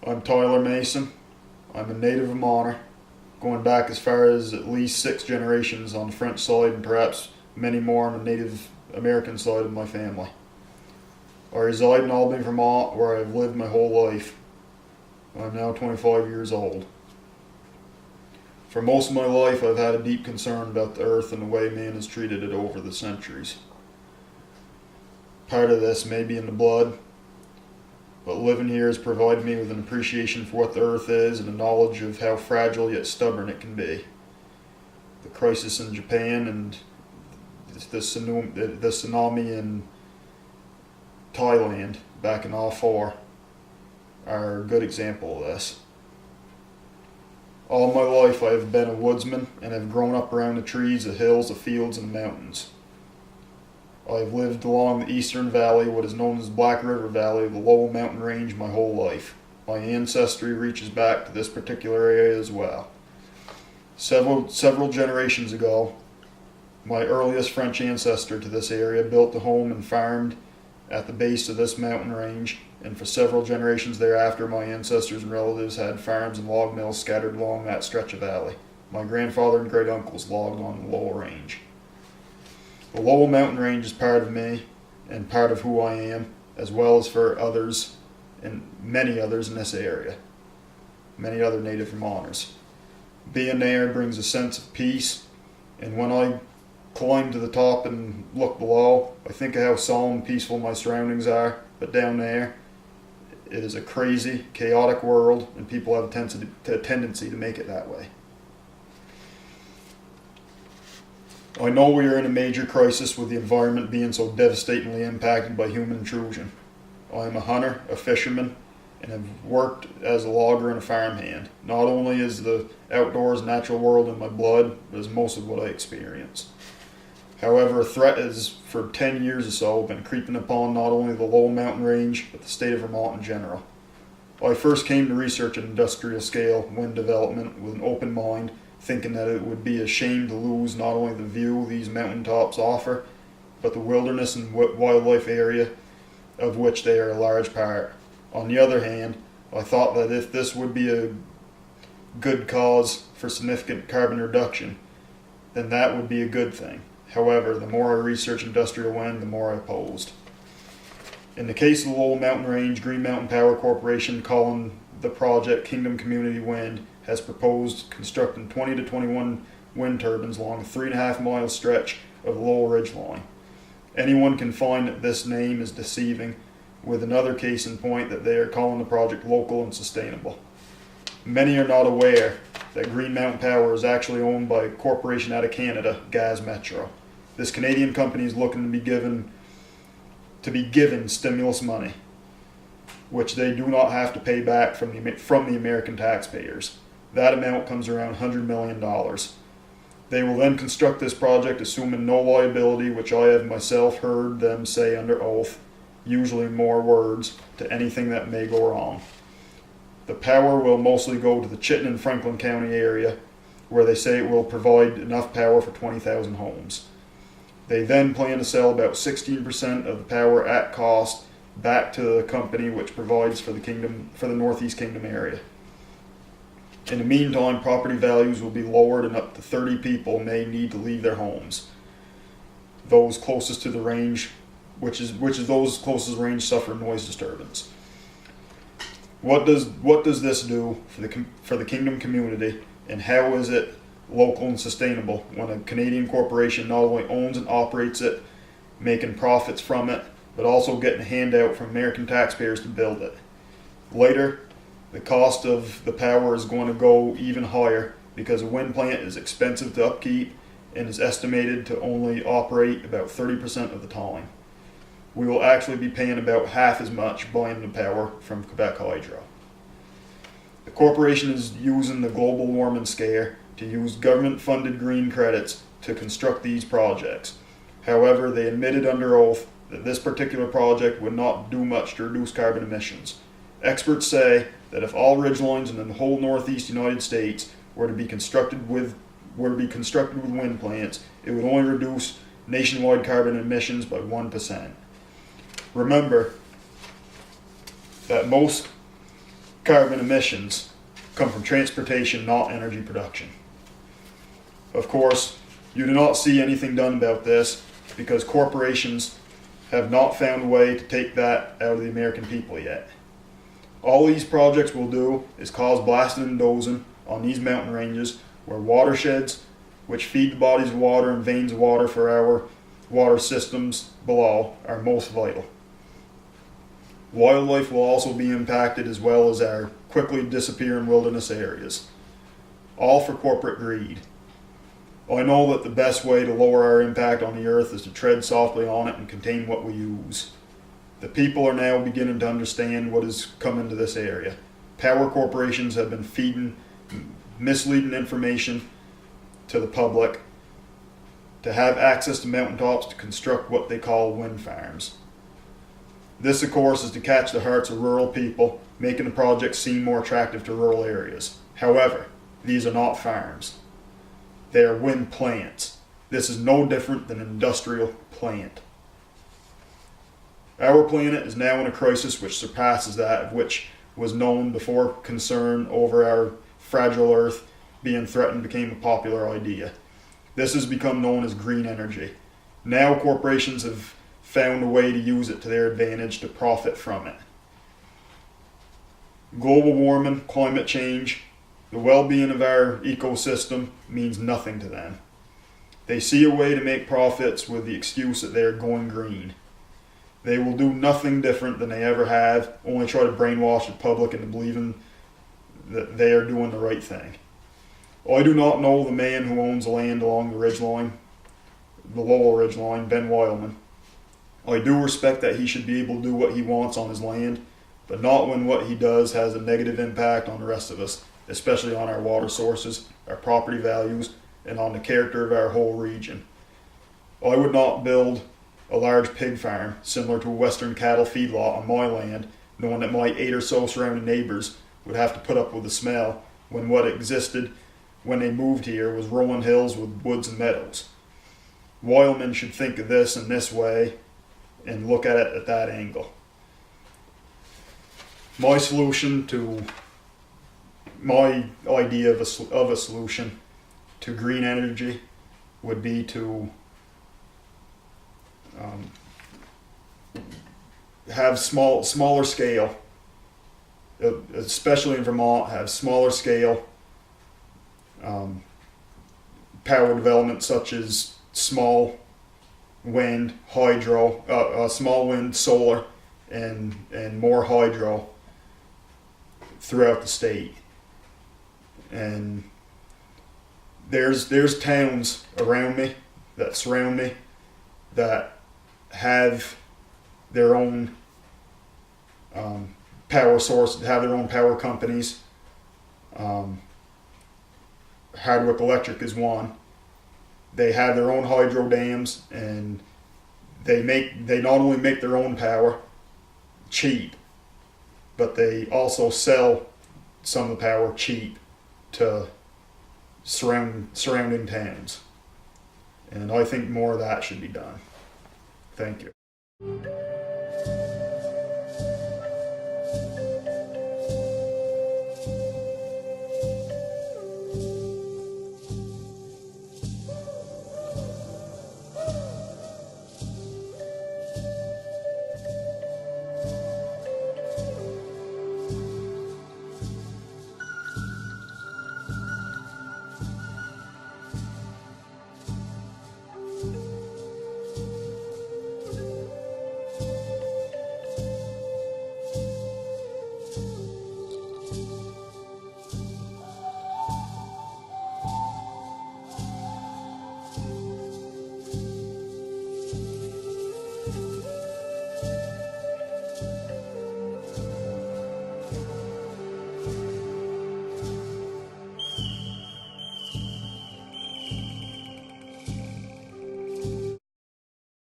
I'm Tyler Mason. I'm a native Vermonter, going back as far as at least 6 generations on the French side and perhaps many more on the Native American side of my family. I reside in Albany, Vermont, where I've lived my whole life. I'm now 25 years old. For most of my life, I've had a deep concern about the earth and the way man has treated it over the centuries. Part of this may be in the blood, but living here has provided me with an appreciation for what the earth is and a knowledge of how fragile yet stubborn it can be. The crisis in Japan and the tsunami in Thailand back in 2004 are a good example of this. All my life I have been a woodsman and have grown up around the trees, the hills, the fields, and the mountains. I have lived along the eastern valley, what is known as Black River Valley of the Lowell Mountain Range, my whole life. My ancestry reaches back to this particular area as well. Several generations ago, my earliest French ancestor to this area built a home and farmed at the base of this mountain range, and for several generations thereafter, my ancestors and relatives had farms and log mills scattered along that stretch of valley. My grandfather and great uncles logged on the Lowell Range. The Lowell Mountain Range is part of me and part of who I am, as well as for others and many others in this area, many other native Vermonters. Being there brings a sense of peace, and when I climb to the top and look below, I think of how solemn and peaceful my surroundings are, but down there, it is a crazy, chaotic world, and people have a tendency to make it that way. I know we are in a major crisis with the environment being so devastatingly impacted by human intrusion. I am a hunter, a fisherman, and have worked as a logger and a farmhand. Not only is the outdoors natural world in my blood, but is most of what I experience. However, a threat has, for 10 years or so, been creeping upon not only the Lowell Mountain Range, but the state of Vermont in general. I first came to research an industrial scale wind development with an open mind, thinking that it would be a shame to lose not only the view these mountaintops offer, but the wilderness and wildlife area of which they are a large part. On the other hand, I thought that if this would be a good cause for significant carbon reduction, then that would be a good thing. However, the more I researched industrial wind, the more I opposed. In the case of the Lowell Mountain Range, Green Mountain Power Corporation, calling the project Kingdom Community Wind, has proposed constructing 20 to 21 wind turbines along a 3.5 mile stretch of the Lowell Ridgeline. Anyone can find that this name is deceiving, with another case in point that they are calling the project local and sustainable. Many are not aware that Green Mountain Power is actually owned by a corporation out of Canada, Gaz Metro. This Canadian company is looking to be given stimulus money, which they do not have to pay back from the American taxpayers. That amount comes around $100 million. They will then construct this project assuming no liability, which I have myself heard them say under oath, usually more words, to anything that may go wrong. The power will mostly go to the Chittenden and Franklin County area, where they say it will provide enough power for 20,000 homes. They then plan to sell about 16% of the power at cost back to the company which provides for the Northeast Kingdom area. In the meantime, property values will be lowered and up to 30 people may need to leave their homes. Those closest to the range, which is those closest to the range, suffer noise disturbance. What does this do for the Kingdom community, and how is it local and sustainable when a Canadian corporation not only owns and operates it, making profits from it, but also getting a handout from American taxpayers to build it? Later, the cost of the power is going to go even higher because a wind plant is expensive to upkeep and is estimated to only operate about 30% of the time. We will actually be paying about half as much buying the power from Quebec Hydro. The corporation is using the global warming scare to use government-funded green credits to construct these projects. However, they admitted under oath that this particular project would not do much to reduce carbon emissions. Experts say that if all ridgelines in the whole northeast United States were to be constructed with wind plants, it would only reduce nationwide carbon emissions by 1%. Remember that most carbon emissions come from transportation, not energy production. Of course, you do not see anything done about this because corporations have not found a way to take that out of the American people yet. All these projects will do is cause blasting and dozing on these mountain ranges where watersheds, which feed the bodies of water and veins of water for our water systems below, are most vital. Wildlife will also be impacted as well as our quickly disappearing wilderness areas. All for corporate greed. I know that the best way to lower our impact on the earth is to tread softly on it and contain what we use. The people are now beginning to understand what has come into this area. Power corporations have been feeding misleading information to the public to have access to mountaintops to construct what they call wind farms. This, of course, is to catch the hearts of rural people, making the project seem more attractive to rural areas. However, these are not farms. They are wind plants. This is no different than an industrial plant. Our planet is now in a crisis which surpasses that of which was known before concern over our fragile Earth being threatened became a popular idea. This has become known as green energy. Now corporations have found a way to use it to their advantage to profit from it. Global warming, climate change, the well-being of our ecosystem means nothing to them. They see a way to make profits with the excuse that they are going green. They will do nothing different than they ever have, only try to brainwash the public into believing that they are doing the right thing. I do not know the man who owns the land along the ridgeline, the Lowell Ridgeline, Ben Wildman. I do respect that he should be able to do what he wants on his land, but not when what he does has a negative impact on the rest of us, especially on our water sources, our property values, and on the character of our whole region. I would not build a large pig farm similar to a western cattle feedlot on my land, knowing that my 8 or so surrounding neighbors would have to put up with the smell when what existed when they moved here was rolling hills with woods and meadows. Wildman should think of this in this way and look at it at that angle. My solution to my idea of a solution to green energy would be to have smaller scale, especially in Vermont, have smaller scale power development such as small wind, hydro, small wind, solar, and more hydro throughout the state. And there's towns around me that surround me that have their own power source, have their own power companies. Hardwick Electric is one. They have their own hydro dams, and they not only make their own power cheap, but they also sell some of the power cheap to surrounding towns. And I think more of that should be done. Thank you.